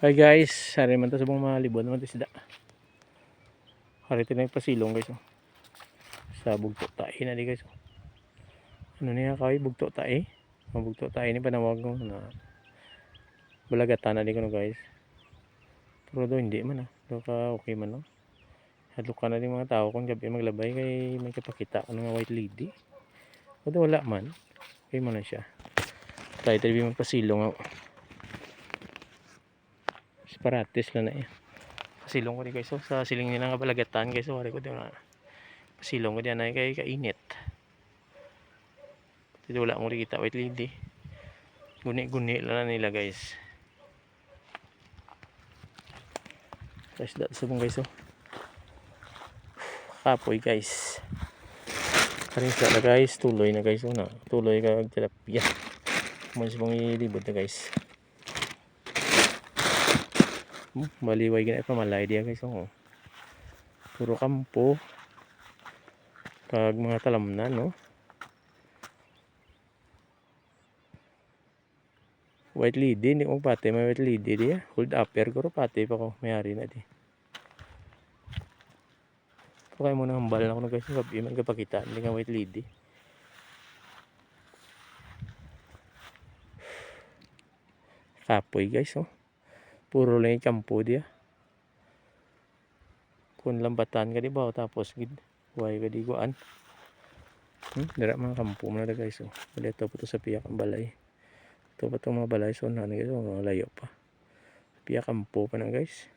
Hi guys, hari man to sa mga libon naman isda. Hari ito na yung pasilong guys. Oh. Sa bugto tae na di guys. Oh. Ano niya kaway bugto tae? Bugto tae ni panawag ko na balagatan na di ko no guys. Pero do hindi man ah. Do ka okay man no. Hadlok ka na din mga tao kung gabi maglabay kay may kapakita ano nga white lady. O do wala man. Okay mo na siya. Tayo tayo magpasilong oh. Paratis lang na eh. Pasilong ko di guys. So, sa siling nila nga balagatan guys. So, hari ko di na. Pasilong ko diyan ay kay kainit. Dito wala akong kita white lady. Guni-guni lang na nila guys. Guys, that's so guys oh. Kapoy guys. Karing na guys, tuloy na guys oh na. Tuloy ka tilapia. Mo si pang ilibot na guys. Baliway gina pa malay dia guys oh. Puro kampo. Pag mga talamnan no. White lady, hindi ko pati may white lady dia. Hold upper ko pati pa ko may-ari na di. So kaya muna hambal na ako guys, gabi man kapakita, hindi nga white lady. Kapoy guys oh. Puro lang yung kampo dia. Kung lambatan ka di ba tapos gid way ka di kuan. Dira mga kampo mo na guys oh. Dito po to sa piyak ang balay. Ito pa itong mga balay so na guys oh, layo pa. Piyak kampo pa na guys.